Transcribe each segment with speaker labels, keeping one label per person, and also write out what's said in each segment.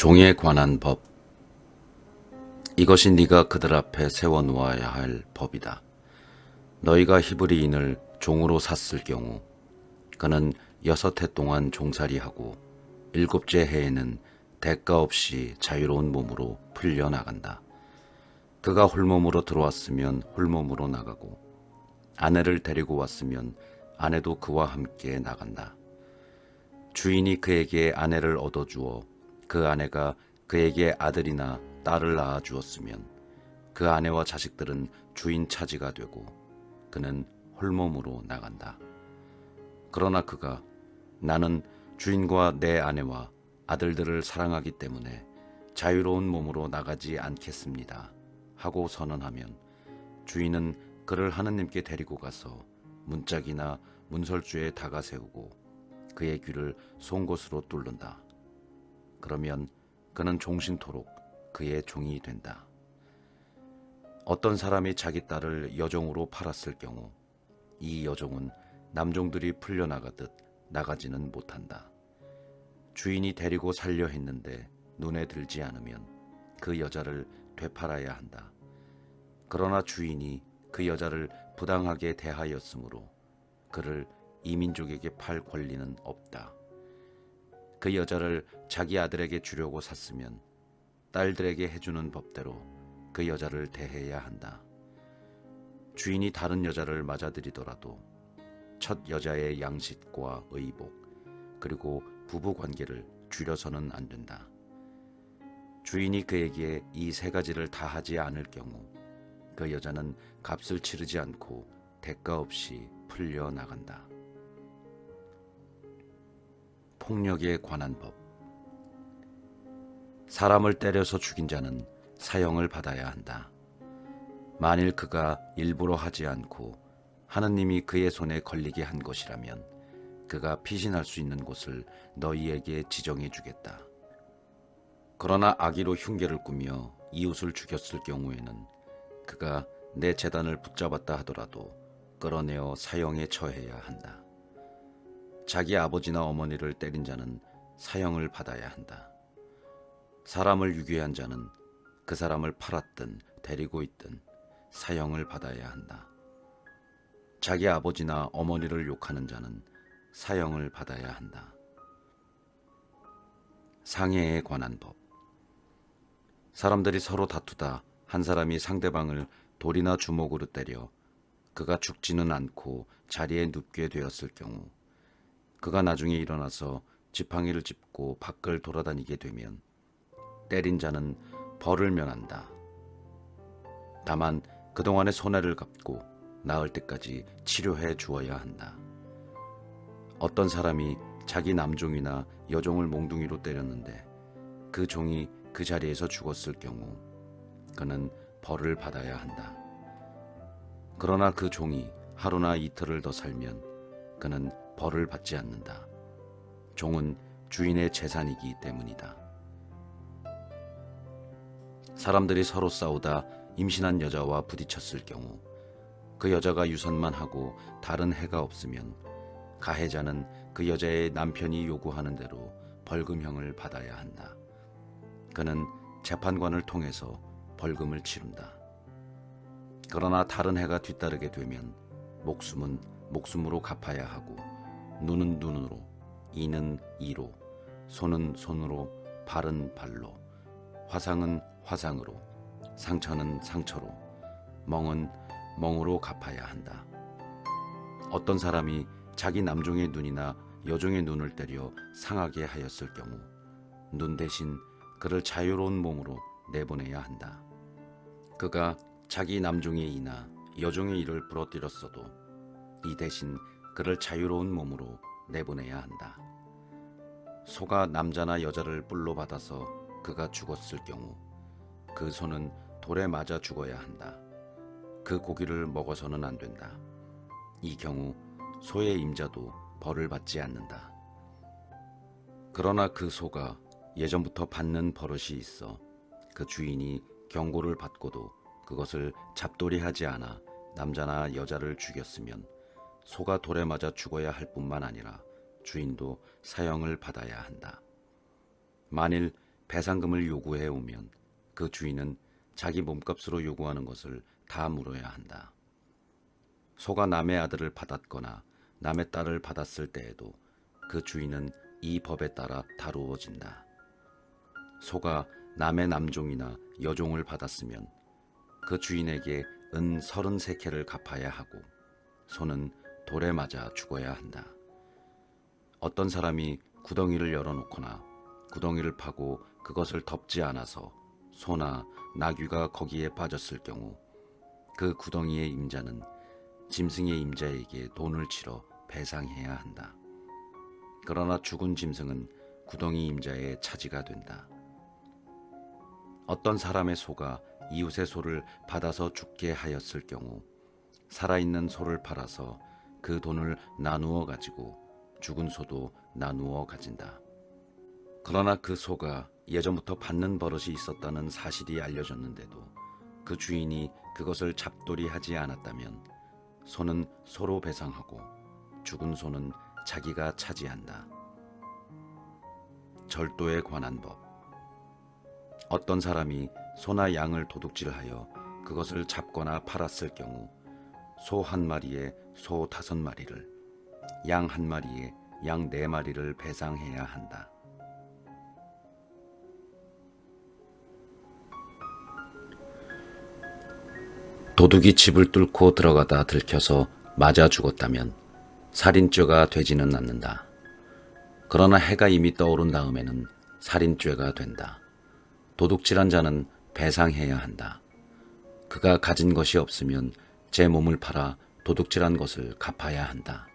Speaker 1: 종에 관한 법. 이것이 네가 그들 앞에 세워놓아야 할 법이다. 너희가 히브리인을 종으로 샀을 경우 그는 6해 동안 종살이하고 7째 해에는 대가 없이 자유로운 몸으로 풀려나간다. 그가 홀몸으로 들어왔으면 홀몸으로 나가고 아내를 데리고 왔으면 아내도 그와 함께 나간다. 주인이 그에게 아내를 얻어주어 그 아내가 그에게 아들이나 딸을 낳아 주었으면 그 아내와 자식들은 주인 차지가 되고 그는 홀몸으로 나간다. 그러나 그가 나는 주인과 내 아내와 아들들을 사랑하기 때문에 자유로운 몸으로 나가지 않겠습니다 하고 선언하면 주인은 그를 하느님께 데리고 가서 문짝이나 문설주에 다가 세우고 그의 귀를 송곳으로 뚫는다. 그러면 그는 종신토록 그의 종이 된다. 어떤 사람이 자기 딸을 여종으로 팔았을 경우 이 여종은 남종들이 풀려나가듯 나가지는 못한다. 주인이 데리고 살려 했는데 눈에 들지 않으면 그 여자를 되팔아야 한다. 그러나 주인이 그 여자를 부당하게 대하였으므로 그를 이민족에게 팔 권리는 없다. 그 여자를 자기 아들에게 주려고 샀으면 딸들에게 해주는 법대로 그 여자를 대해야 한다. 주인이 다른 여자를 맞아들이더라도 첫 여자의 양식과 의복 그리고 부부 관계를 줄여서는 안 된다. 주인이 그에게 이 3가지를 다 하지 않을 경우 그 여자는 값을 치르지 않고 대가 없이 풀려나간다. 폭력에 관한 법. 사람을 때려서 죽인 자는 사형을 받아야 한다. 만일 그가 일부러 하지 않고 하느님이 그의 손에 걸리게 한 것이라면 그가 피신할 수 있는 곳을 너희에게 지정해 주겠다. 그러나 악의로 흉계를 꾸며 이웃을 죽였을 경우에는 그가 내 제단을 붙잡았다 하더라도 끌어내어 사형에 처해야 한다. 자기 아버지나 어머니를 때린 자는 사형을 받아야 한다. 사람을 유괴한 자는 그 사람을 팔았든 데리고 있든 사형을 받아야 한다. 자기 아버지나 어머니를 욕하는 자는 사형을 받아야 한다. 상해에 관한 법. 사람들이 서로 다투다 한 사람이 상대방을 돌이나 주먹으로 때려 그가 죽지는 않고 자리에 눕게 되었을 경우 그가 나중에 일어나서 지팡이를 짚고 밖을 돌아다니게 되면 때린 자는 벌을 면한다. 다만 그동안의 손해를 갚고 나을 때까지 치료해 주어야 한다. 어떤 사람이 자기 남종이나 여종을 몽둥이로 때렸는데 그 종이 그 자리에서 죽었을 경우 그는 벌을 받아야 한다. 그러나 그 종이 하루나 이틀을 더 살면 그는 벌을 받지 않는다. 종은 주인의 재산이기 때문이다. 사람들이 서로 싸우다 임신한 여자와 부딪혔을 경우 그 여자가 유선만 하고 다른 해가 없으면 가해자는 그 여자의 남편이 요구하는 대로 벌금형을 받아야 한다. 그는 재판관을 통해서 벌금을 치른다. 그러나 다른 해가 뒤따르게 되면 목숨은 목숨으로 갚아야 하고 눈은 눈으로, 이는 이로, 손은 손으로, 발은 발로, 화상은 화상으로, 상처는 상처로, 멍은 멍으로 갚아야 한다. 어떤 사람이 자기 남종의 눈이나 여종의 눈을 때려 상하게 하였을 경우 눈 대신 그를 자유로운 몸으로 내보내야 한다. 그가 자기 남종의 이나 여종의 이를 부러뜨렸어도 이 대신 그를 자유로운 몸으로 내보내야 한다. 소가 남자나 여자를 뿔로 받아서 그가 죽었을 경우 그 소는 돌에 맞아 죽어야 한다. 그 고기를 먹어서는 안 된다. 이 경우 소의 임자도 벌을 받지 않는다. 그러나 그 소가 예전부터 받는 버릇이 있어 그 주인이 경고를 받고도 그것을 잡돌이하지 않아 남자나 여자를 죽였으면 소가 돌에 맞아 죽어야 할 뿐만 아니라 주인도 사형을 받아야 한다. 만일 배상금을 요구해 오면 그 주인은 자기 몸값으로 요구하는 것을 다 물어야 한다. 소가 남의 아들을 받았거나 남의 딸을 받았을 때에도 그 주인은 이 법에 따라 다루어진다. 소가 남의 남종이나 여종을 받았으면 그 주인에게 은 33개를 갚아야 하고 소는 돌에 맞아 죽어야 한다. 어떤 사람이 구덩이를 열어놓거나 구덩이를 파고 그것을 덮지 않아서 소나 나귀가 거기에 빠졌을 경우 그 구덩이의 임자는 짐승의 임자에게 돈을 치러 배상해야 한다. 그러나 죽은 짐승은 구덩이 임자의 차지가 된다. 어떤 사람의 소가 이웃의 소를 받아서 죽게 하였을 경우 살아있는 소를 팔아서 그 돈을 나누어 가지고 죽은 소도 나누어 가진다. 그러나 그 소가 예전부터 받는 버릇이 있었다는 사실이 알려졌는데도 그 주인이 그것을 잡돌이하지 않았다면 소는 소로 배상하고 죽은 소는 자기가 차지한다. 절도에 관한 법. 어떤 사람이 소나 양을 도둑질하여 그것을 잡거나 팔았을 경우 소 1마리에 소 5마리를, 양 1마리에 양 4마리를 배상해야 한다. 도둑이 집을 뚫고 들어가다 들켜서 맞아 죽었다면 살인죄가 되지는 않는다. 그러나 해가 이미 떠오른 다음에는 살인죄가 된다. 도둑질한 자는 배상해야 한다. 그가 가진 것이 없으면 제 몸을 팔아 도둑질한 것을 갚아야 한다.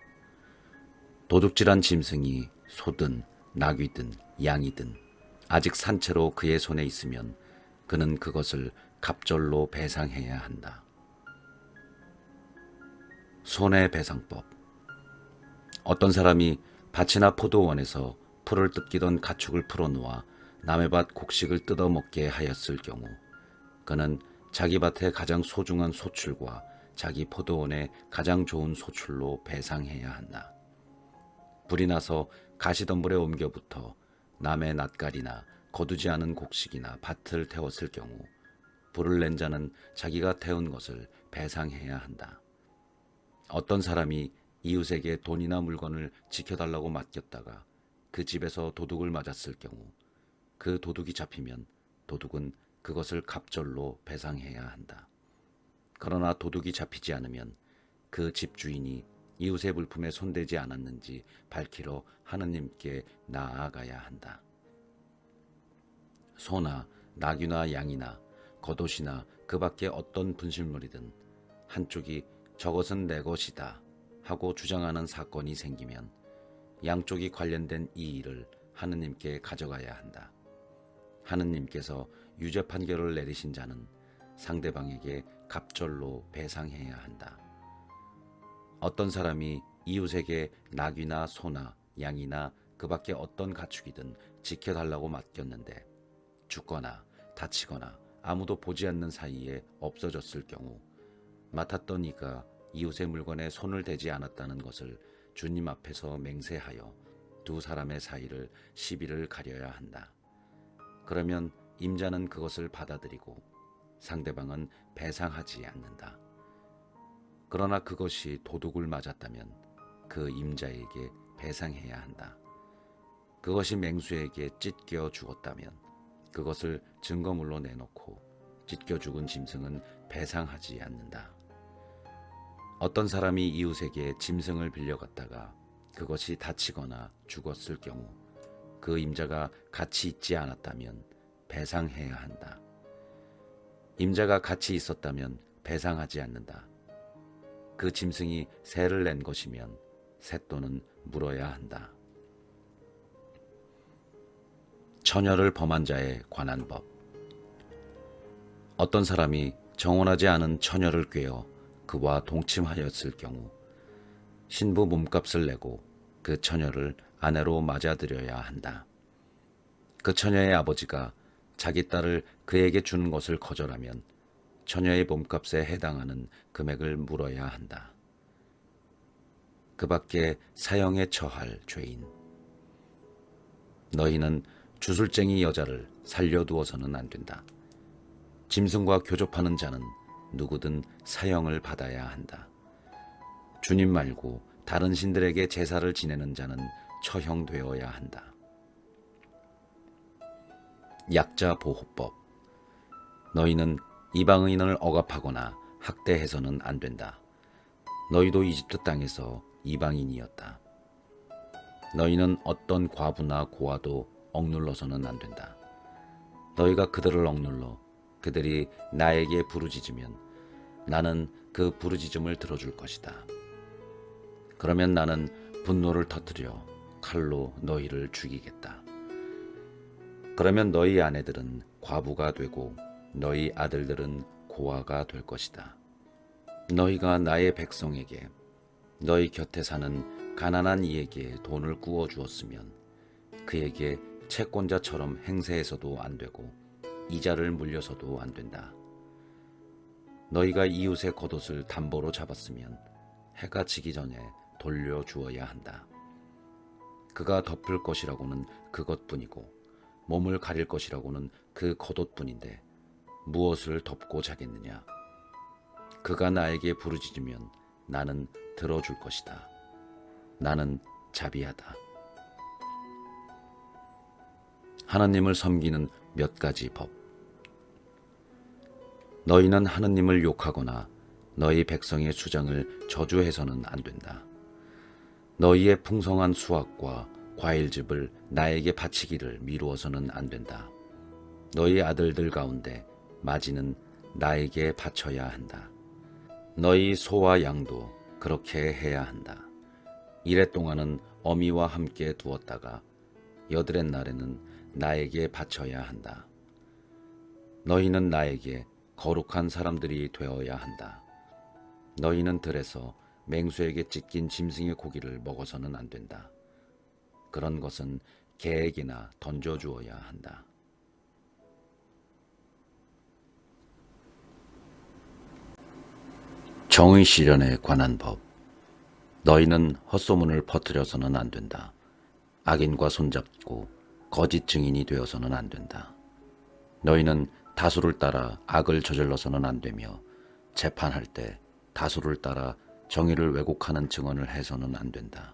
Speaker 1: 도둑질한 짐승이 소든 나귀든 양이든 아직 산채로 그의 손에 있으면 그는 그것을 갑절로 배상해야 한다. 손해배상법. 어떤 사람이 밭이나 포도원에서 풀을 뜯기던 가축을 풀어놓아 남의 밭 곡식을 뜯어먹게 하였을 경우 그는 자기 밭의 가장 소중한 소출과 자기 포도원의 가장 좋은 소출로 배상해야 한다. 불이 나서 가시덤불에 옮겨붙어 남의 낫갈이나 거두지 않은 곡식이나 밭을 태웠을 경우 불을 낸 자는 자기가 태운 것을 배상해야 한다. 어떤 사람이 이웃에게 돈이나 물건을 지켜달라고 맡겼다가 그 집에서 도둑을 맞았을 경우 그 도둑이 잡히면 도둑은 그것을 갑절로 배상해야 한다. 그러나 도둑이 잡히지 않으면 그 집주인이 이웃의 물품에 손대지 않았는지 밝히러 하느님께 나아가야 한다. 소나 나귀나 양이나 겉옷이나 그 밖에 어떤 분실물이든 한쪽이 저것은 내 것이다 하고 주장하는 사건이 생기면 양쪽이 관련된 이 일을 하느님께 가져가야 한다. 하느님께서 유죄 판결을 내리신 자는 상대방에게 갑절로 배상해야 한다. 어떤 사람이 이웃에게 나귀나 소나 양이나 그 밖에 어떤 가축이든 지켜달라고 맡겼는데 죽거나 다치거나 아무도 보지 않는 사이에 없어졌을 경우 맡았던 이가 이웃의 물건에 손을 대지 않았다는 것을 주님 앞에서 맹세하여 두 사람의 사이를 시비를 가려야 한다. 그러면 임자는 그것을 받아들이고 상대방은 배상하지 않는다. 그러나 그것이 도둑을 맞았다면 그 임자에게 배상해야 한다. 그것이 맹수에게 찢겨 죽었다면 그것을 증거물로 내놓고 찢겨 죽은 짐승은 배상하지 않는다. 어떤 사람이 이웃에게 짐승을 빌려갔다가 그것이 다치거나 죽었을 경우 그 임자가 같이 있지 않았다면 배상해야 한다. 임자가 같이 있었다면 배상하지 않는다. 그 짐승이 새를 낸 것이면 쇳돈은 물어야 한다. 처녀를 범한 자에 관한 법. 어떤 사람이 정혼하지 않은 처녀를 꾀어 그와 동침하였을 경우 신부 몸값을 내고 그 처녀를 아내로 맞아들여야 한다. 그 처녀의 아버지가 자기 딸을 그에게 주는 것을 거절하면 처녀의 몸값에 해당하는 금액을 물어야 한다. 그 밖에 사형에 처할 죄인. 너희는 주술쟁이 여자를 살려두어서는 안 된다. 짐승과 교접하는 자는 누구든 사형을 받아야 한다. 주님 말고 다른 신들에게 제사를 지내는 자는 처형되어야 한다. 약자 보호법. 너희는 이방인을 억압하거나 학대해서는 안 된다. 너희도 이집트 땅에서 이방인이었다. 너희는 어떤 과부나 고아도 억눌러서는 안 된다. 너희가 그들을 억눌러 그들이 나에게 부르짖으면 나는 그 부르짖음을 들어줄 것이다. 그러면 나는 분노를 터뜨려 칼로 너희를 죽이겠다. 그러면 너희 아내들은 과부가 되고 너희 아들들은 고아가 될 것이다. 너희가 나의 백성에게 너희 곁에 사는 가난한 이에게 돈을 구워 주었으면 그에게 채권자처럼 행세해서도 안 되고 이자를 물려서도 안 된다. 너희가 이웃의 겉옷을 담보로 잡았으면 해가 지기 전에 돌려주어야 한다. 그가 덮을 것이라고는 그것뿐이고 몸을 가릴 것이라고는 그 겉옷뿐인데 무엇을 덮고 자겠느냐? 그가 나에게 부르짖으면 나는 들어줄 것이다. 나는 자비하다. 하나님을 섬기는 몇 가지 법. 너희는 하나님을 욕하거나 너희 백성의 수장을 저주해서는 안 된다. 너희의 풍성한 수확과 과일즙을 나에게 바치기를 미루어서는 안 된다. 너희 아들들 가운데 마지는 나에게 바쳐야 한다. 너희 소와 양도 그렇게 해야 한다. 이래 동안은 어미와 함께 두었다가 여드렛 날에는 나에게 바쳐야 한다. 너희는 나에게 거룩한 사람들이 되어야 한다. 너희는 들에서 맹수에게 찢긴 짐승의 고기를 먹어서는 안 된다. 그런 것은 개에게나 던져주어야 한다. 정의 실현에 관한 법. 너희는 헛소문을 퍼뜨려서는 안 된다. 악인과 손잡고 거짓 증인이 되어서는 안 된다. 너희는 다수를 따라 악을 저질러서는 안 되며 재판할 때 다수를 따라 정의를 왜곡하는 증언을 해서는 안 된다.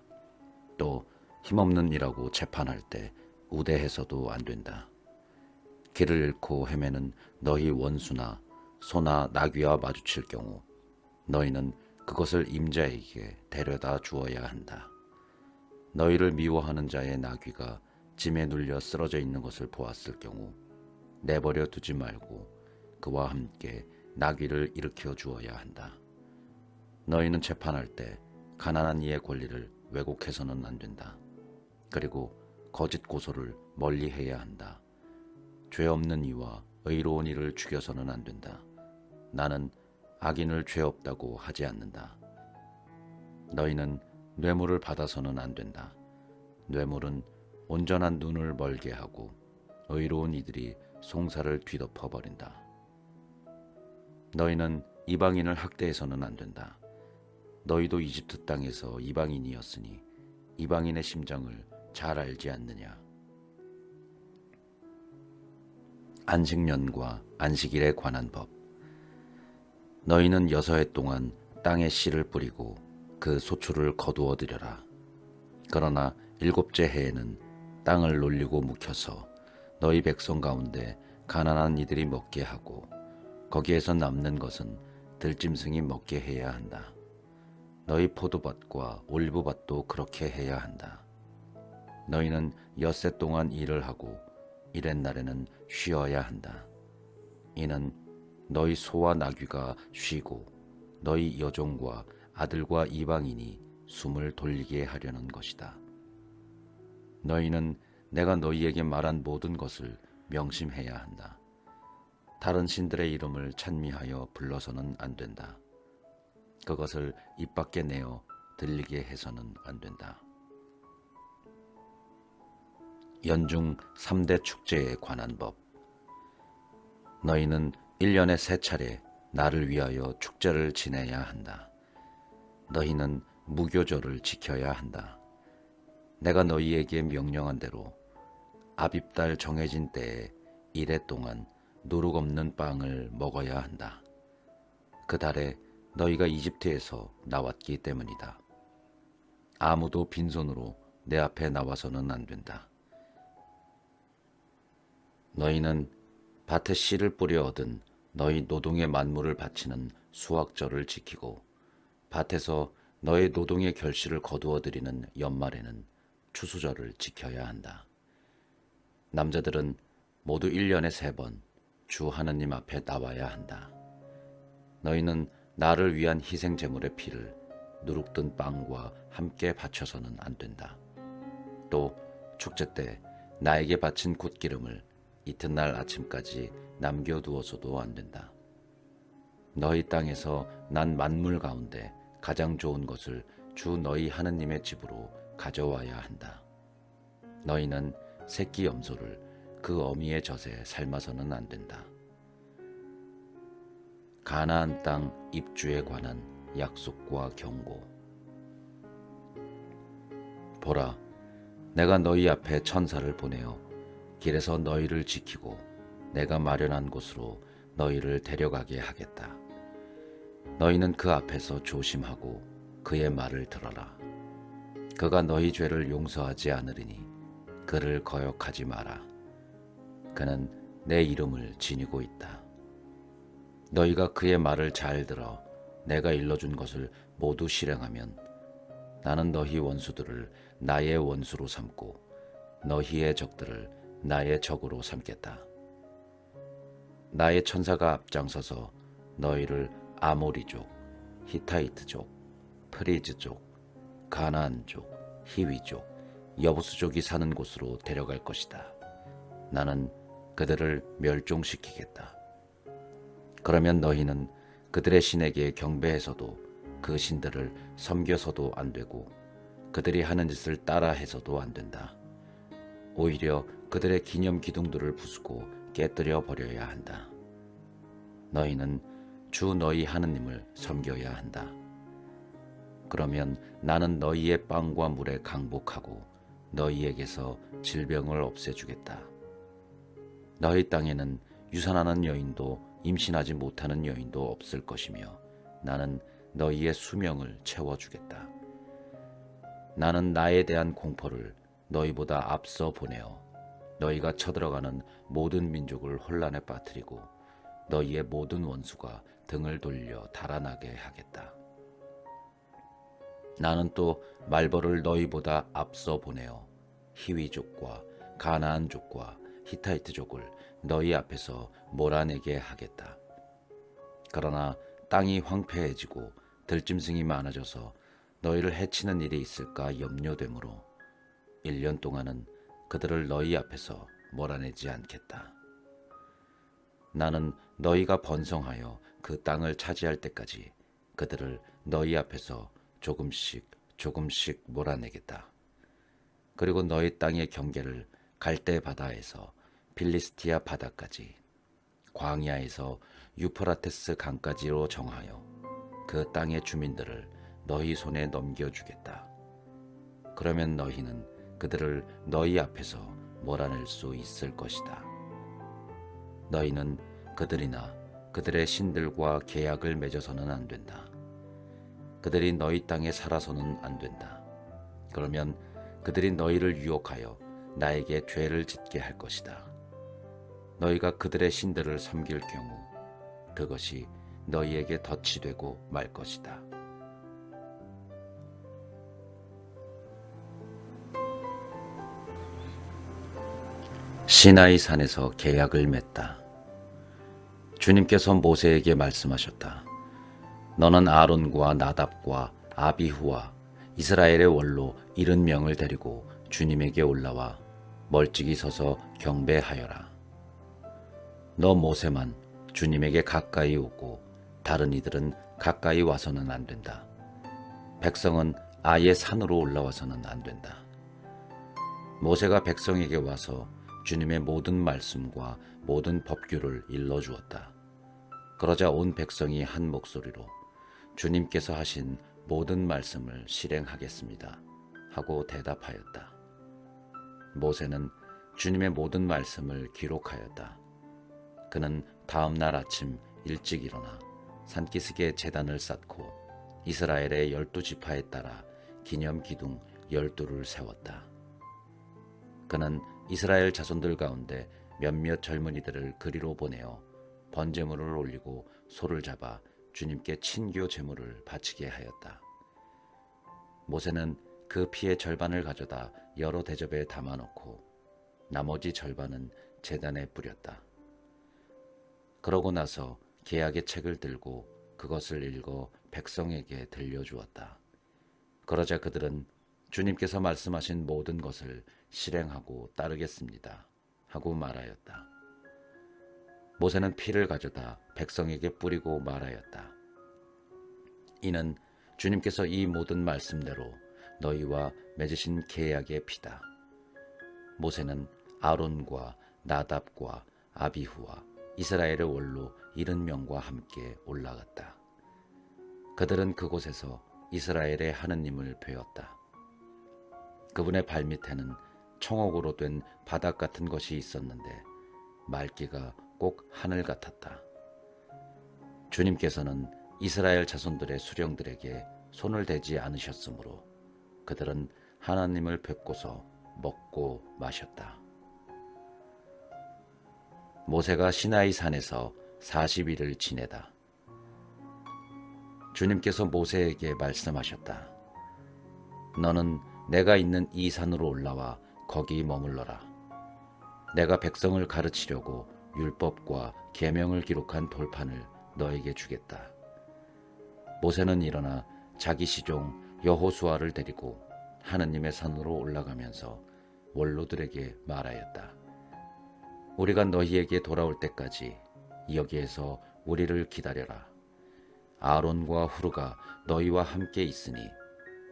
Speaker 1: 또 힘없는 이라고 재판할 때 우대해서도 안 된다. 길을 잃고 헤매는 너희 원수나 소나 나귀와 마주칠 경우 너희는 그것을 임자에게 데려다 주어야 한다. 너희를 미워하는 자의 나귀가 짐에 눌려 쓰러져 있는 것을 보았을 경우 내버려 두지 말고 그와 함께 나귀를 일으켜 주어야 한다. 너희는 재판할 때 가난한 이의 권리를 왜곡해서는 안 된다. 그리고 거짓 고소를 멀리해야 한다. 죄 없는 이와 의로운 이를 죽여서는 안 된다. 나는 악인을 죄 없다고 하지 않는다. 너희는 뇌물을 받아서는 안 된다. 뇌물은 온전한 눈을 멀게 하고 의로운 이들이 송사를 뒤덮어 버린다. 너희는 이방인을 학대해서는 안 된다. 너희도 이집트 땅에서 이방인이었으니 이방인의 심정을 잘 알지 않느냐. 안식년과 안식일에 관한 법. 너희는 6해 동안 땅에 씨를 뿌리고 그 소출을 거두어 들여라. 그러나 7째 해에는 땅을 놀리고 묵혀서 너희 백성 가운데 가난한 이들이 먹게 하고 거기에서 남는 것은 들짐승이 먹게 해야 한다. 너희 포도밭과 올리브밭도 그렇게 해야 한다. 너희는 엿새 동안 일을 하고 이렛날에는 쉬어야 한다. 이는 너희 소와 나귀가 쉬고 너희 여종과 아들과 이방인이 숨을 돌리게 하려는 것이다. 너희는 내가 너희에게 말한 모든 것을 명심해야 한다. 다른 신들의 이름을 찬미하여 불러서는 안 된다. 그것을 입 밖에 내어 들리게 해서는 안 된다. 연중 3대 축제에 관한 법. 너희는 1년에 3차례 나를 위하여 축제를 지내야 한다. 너희는 무교절을 지켜야 한다. 내가 너희에게 명령한 대로 아빕달 정해진 때에 이래 동안 누룩 없는 빵을 먹어야 한다. 그 달에 너희가 이집트에서 나왔기 때문이다. 아무도 빈손으로 내 앞에 나와서는 안 된다. 너희는 밭에 씨를 뿌려 얻은 너희 노동의 만물을 바치는 수확절을 지키고 밭에서 너희 노동의 결실을 거두어 드리는 연말에는 추수절을 지켜야 한다. 남자들은 모두 1년에 3번 주 하느님 앞에 나와야 한다. 너희는 나를 위한 희생 제물의 피를 누룩든 빵과 함께 바쳐서는 안 된다. 또 축제 때 나에게 바친 굿기름을 이튿날 아침까지 남겨두어서도 안 된다. 너희 땅에서 난 만물 가운데 가장 좋은 것을 주 너희 하느님의 집으로 가져와야 한다. 너희는 새끼 염소를 그 어미의 젖에 삶아서는 안 된다. 가나안 땅 입주에 관한 약속과 경고. 보라, 내가 너희 앞에 천사를 보내어 길에서 너희를 지키고 내가 마련한 곳으로 너희를 데려가게 하겠다. 너희는 그 앞에서 조심하고 그의 말을 들어라. 그가 너희 죄를 용서하지 않으리니 그를 거역하지 마라. 그는 내 이름을 지니고 있다. 너희가 그의 말을 잘 들어 내가 일러준 것을 모두 실행하면 나는 너희 원수들을 나의 원수로 삼고 너희의 적들을 나의 적으로 삼겠다. 나의 천사가 앞장서서 너희를 아모리족, 히타이트족, 프리즈족, 가나안족, 히위족, 여부스족이 사는 곳으로 데려갈 것이다. 나는 그들을 멸종시키겠다. 그러면 너희는 그들의 신에게 경배해서도 그 신들을 섬겨서도 안 되고 그들이 하는 짓을 따라해서도 안 된다. 오히려 그들의 기념 기둥들을 부수고 깨뜨려 버려야 한다. 너희는 주 너희 하느님을 섬겨야 한다. 그러면 나는 너희의 빵과 물에 강복하고 너희에게서 질병을 없애주겠다. 너희 땅에는 유산하는 여인도 임신하지 못하는 여인도 없을 것이며 나는 너희의 수명을 채워주겠다. 나는 나에 대한 공포를 너희보다 앞서 보내어 너희가 쳐들어가는 모든 민족을 혼란에 빠뜨리고 너희의 모든 원수가 등을 돌려 달아나게 하겠다. 나는 또 말벌을 너희보다 앞서 보내어 히위족과 가나안족과 히타이트족을 너희 앞에서 몰아내게 하겠다. 그러나 땅이 황폐해지고 들짐승이 많아져서 너희를 해치는 일이 있을까 염려되므로 1년 동안은 그들을 너희 앞에서 몰아내지 않겠다. 나는 너희가 번성하여 그 땅을 차지할 때까지 그들을 너희 앞에서 조금씩 조금씩 몰아내겠다. 그리고 너희 땅의 경계를 갈대 바다에서 필리스티아 바다까지 광야에서 유프라테스 강까지로 정하여 그 땅의 주민들을 너희 손에 넘겨주겠다. 그러면 너희는 그들을 너희 앞에서 몰아낼 수 있을 것이다. 너희는 그들이나 그들의 신들과 계약을 맺어서는 안 된다. 그들이 너희 땅에 살아서는 안 된다. 그러면 그들이 너희를 유혹하여 나에게 죄를 짓게 할 것이다. 너희가 그들의 신들을 섬길 경우 그것이 너희에게 덫이 되고 말 것이다. 시나이 산에서 계약을 맺다. 주님께서 모세에게 말씀하셨다. 너는 아론과 나답과 아비후와 이스라엘의 원로 70명을 데리고 주님에게 올라와 멀찍이 서서 경배하여라. 너 모세만 주님에게 가까이 오고 다른 이들은 가까이 와서는 안 된다. 백성은 아예 산으로 올라와서는 안 된다. 모세가 백성에게 와서 주님의 모든 말씀과 모든 법규를 일러주었다. 그러자 온 백성이 한 목소리로 주님께서 하신 모든 말씀을 실행하겠습니다 하고 대답하였다. 모세는 주님의 모든 말씀을 기록하였다. 그는 다음 날 아침 일찍 일어나 산기슭에 제단을 쌓고 이스라엘의 12지파에 따라 기념 기둥 12를 세웠다. 그는 이스라엘 자손들 가운데 몇몇 젊은이들을 그리로 보내어 번제물을 올리고 소를 잡아 주님께 친교 제물을 바치게 하였다. 모세는 그 피의 절반을 가져다 여러 대접에 담아놓고 나머지 절반은 제단에 뿌렸다. 그러고 나서 계약의 책을 들고 그것을 읽어 백성에게 들려주었다. 그러자 그들은 주님께서 말씀하신 모든 것을 실행하고 따르겠습니다 하고 말하였다. 모세는 피를 가져다 백성에게 뿌리고 말하였다. 이는 주님께서 이 모든 말씀대로 너희와 맺으신 계약의 피다. 모세는 아론과 나답과 아비후와 이스라엘의 원로 70명과 함께 올라갔다. 그들은 그곳에서 이스라엘의 하느님을 배웠다. 그분의 발밑에는 청옥으로 된 바닥 같은 것이 있었는데 맑기가 꼭 하늘 같았다. 주님께서는 이스라엘 자손들의 수령들에게 손을 대지 않으셨으므로 그들은 하나님을 뵙고서 먹고 마셨다. 모세가 시나이 산에서 40일을 지내다. 주님께서 모세에게 말씀하셨다. 너는 내가 있는 이 산으로 올라와 거기 머물러라. 내가 백성을 가르치려고 율법과 계명을 기록한 돌판을 너에게 주겠다. 모세는 일어나 자기 시종 여호수아를 데리고 하느님의 산으로 올라가면서 원로들에게 말하였다. 우리가 너희에게 돌아올 때까지 여기에서 우리를 기다려라. 아론과 후르가 너희와 함께 있으니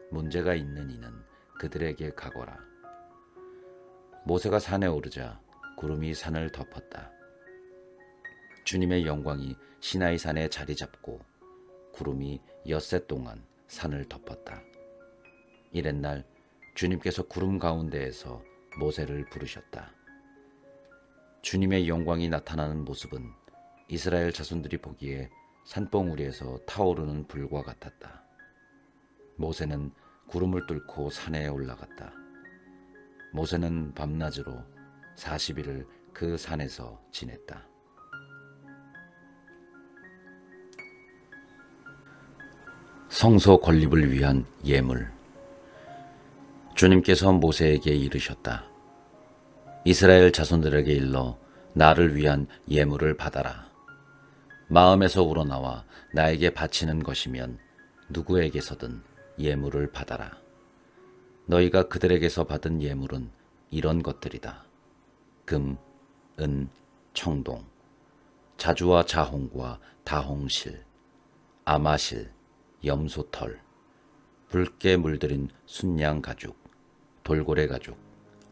Speaker 1: 문제가 있는 이는 그들에게 가거라. 모세가 산에 오르자 구름이 산을 덮었다. 주님의 영광이 시나이 산에 자리 잡고 구름이 엿새 동안 산을 덮었다. 이튿날 주님께서 구름 가운데에서 모세를 부르셨다. 주님의 영광이 나타나는 모습은 이스라엘 자손들이 보기에 산봉우리에서 타오르는 불과 같았다. 모세는 구름을 뚫고 산에 올라갔다. 모세는 밤낮으로 40일을 그 산에서 지냈다. 성소 건립을 위한 예물. 주님께서 모세에게 이르셨다. 이스라엘 자손들에게 일러 나를 위한 예물을 받아라. 마음에서 우러나와 나에게 바치는 것이면 누구에게서든 예물을 받아라. 너희가 그들에게서 받은 예물은 이런 것들이다. 금, 은, 청동, 자주와 자홍과 다홍실, 아마실, 염소털, 붉게 물들인 순양 가죽, 돌고래 가죽,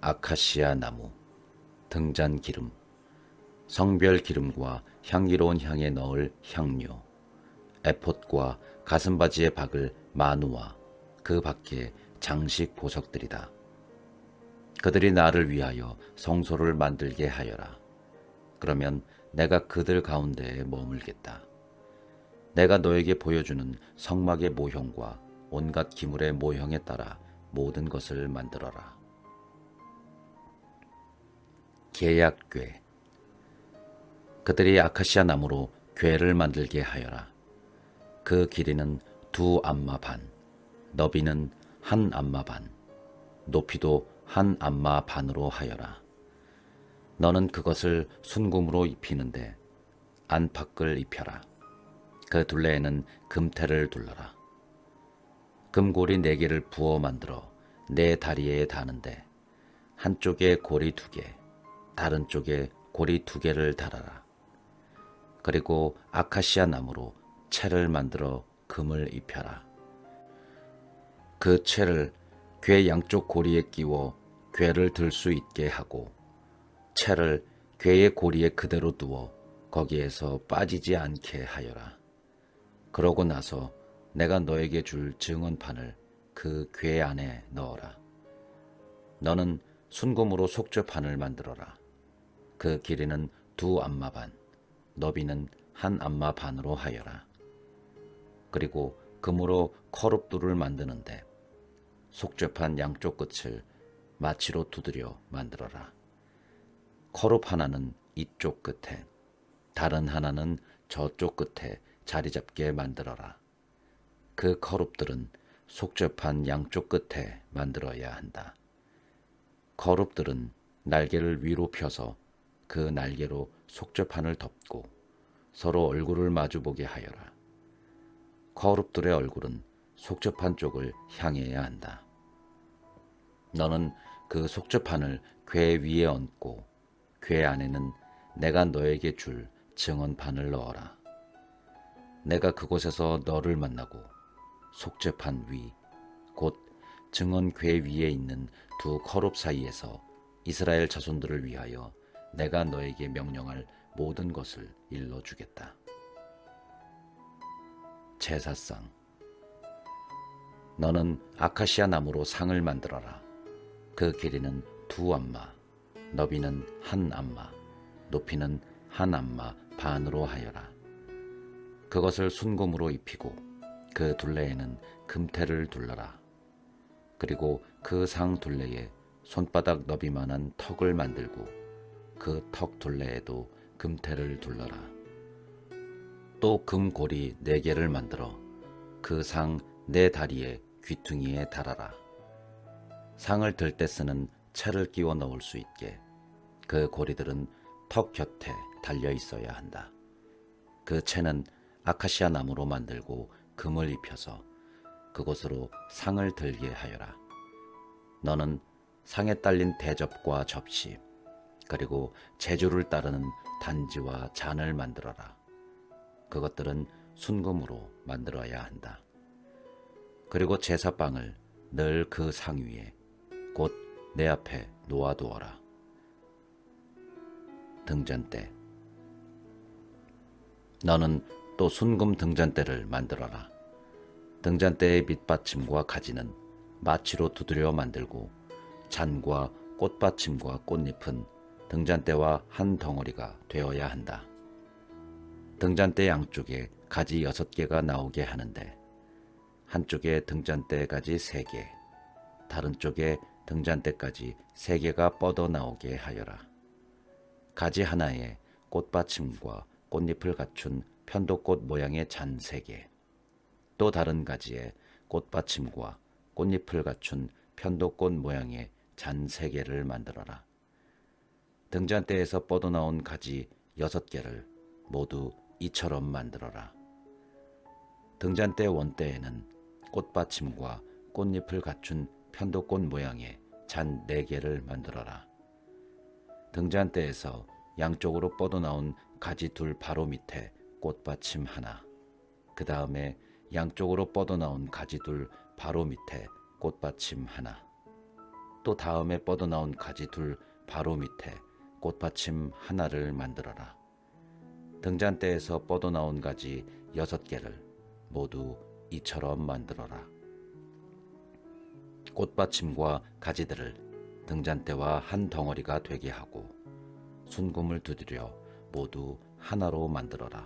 Speaker 1: 아카시아 나무, 등잔 기름, 성별 기름과 향기로운 향에 넣을 향료, 에폿과 가슴바지에 박을 마누와 그 밖에 장식 보석들이다. 그들이 나를 위하여 성소를 만들게 하여라. 그러면 내가 그들 가운데에 머물겠다. 내가 너에게 보여주는 성막의 모형과 온갖 기물의 모형에 따라 모든 것을 만들어라. 계약궤. 그들이 아카시아 나무로 궤를 만들게 하여라. 그 길이는 2안마 반, 너비는 1안마 반, 높이도 1안마 반으로 하여라. 너는 그것을 순금으로 입히는데 안팎을 입혀라. 그 둘레에는 금테를 둘러라. 금고리 4개를 부어 만들어 네 다리에 다는데 한쪽에 고리 2개, 다른 쪽에 고리 2개를 달아라. 그리고 아카시아 나무로 채를 만들어 금을 입혀라. 그 채를 궤 양쪽 고리에 끼워 궤를 들 수 있게 하고 채를 궤의 고리에 그대로 두어 거기에서 빠지지 않게 하여라. 그러고 나서 내가 너에게 줄 증언판을 그 궤 안에 넣어라. 너는 순금으로 속죄판을 만들어라. 그 길이는 2안마 반, 너비는 1안마 반으로 하여라. 그리고 금으로 커룹들을 만드는데 속죄판 양쪽 끝을 마치로 두드려 만들어라. 커룹 하나는 이쪽 끝에, 다른 하나는 저쪽 끝에 자리 잡게 만들어라. 그 커룹들은 속죄판 양쪽 끝에 만들어야 한다. 커룹들은 날개를 위로 펴서 그 날개로 속죄판을 덮고 서로 얼굴을 마주보게 하여라. 커룹들의 얼굴은 속죄판 쪽을 향해야 한다. 너는 그 속죄판을 궤 위에 얹고 궤 안에는 내가 너에게 줄 증언판을 넣어라. 내가 그곳에서 너를 만나고 속죄판 위, 곧 증언 궤 위에 있는 2 커룹 사이에서 이스라엘 자손들을 위하여 내가 너에게 명령할 모든 것을 일러주겠다. 제사상. 너는 아카시아 나무로 상을 만들어라. 그 길이는 2안마, 너비는 1안마, 높이는 1안마 반으로 하여라. 그것을 순금으로 입히고 그 둘레에는 금테를 둘러라. 그리고 그 상 둘레에 손바닥 너비만한 턱을 만들고 그 턱 둘레에도 금테를 둘러라. 또 금고리 4개를 만들어 그 상 4다리에 귀퉁이에 달아라. 상을 들 때 쓰는 채를 끼워 넣을 수 있게 그 고리들은 턱 곁에 달려 있어야 한다. 그 채는 아카시아 나무로 만들고 금을 입혀서 그곳으로 상을 들게 하여라. 너는 상에 딸린 대접과 접시, 그리고 제주를 따르는 단지와 잔을 만들어라. 그것들은 순금으로 만들어야 한다. 그리고 제사빵을 늘 그 상 위에 곧 내 앞에 놓아두어라. 등잔대. 너는 또 순금 등잔대를 만들어라. 등잔대의 밑받침과 가지는 마치로 두드려 만들고 잔과 꽃받침과 꽃잎은 등잔대와 한 덩어리가 되어야 한다. 등잔대 양쪽에 가지 6개가 나오게 하는데 한쪽에 등잔대까지 3개, 다른 쪽에 등잔대까지 3개가 뻗어 나오게 하여라. 가지 하나에 꽃받침과 꽃잎을 갖춘 편도꽃 모양의 잔 3개, 또 다른 가지에 꽃받침과 꽃잎을 갖춘 편도꽃 모양의 잔 3개를 만들어라. 등잔대에서 뻗어나온 가지 6개를 모두 이처럼 만들어라. 등잔대 원대에는 꽃받침과 꽃잎을 갖춘 편도꽃 모양의 잔 4개를 만들어라. 등잔대에서 양쪽으로 뻗어나온 가지 2 바로 밑에 꽃받침 하나, 그 다음에 양쪽으로 뻗어나온 가지 2 바로 밑에 꽃받침 하나, 또 다음에 뻗어나온 가지 2 바로 밑에 꽃받침 하나를 만들어라. 등잔대에서 뻗어나온 가지 6개를 모두 이처럼 만들어라. 꽃받침과 가지들을 등잔대와 한 덩어리가 되게 하고 순금을 두드려 모두 하나로 만들어라.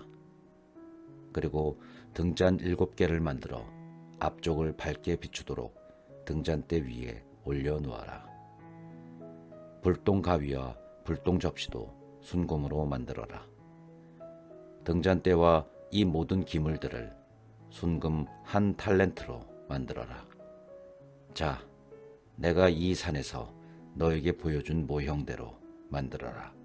Speaker 1: 그리고 등잔 7개를 만들어 앞쪽을 밝게 비추도록 등잔대 위에 올려놓아라. 불똥 가위와 불똥 접시도 순금으로 만들어라. 등잔대와 이 모든 기물들을 순금 1달란트로 만들어라. 자, 내가 이 산에서 너에게 보여준 모형대로 만들어라.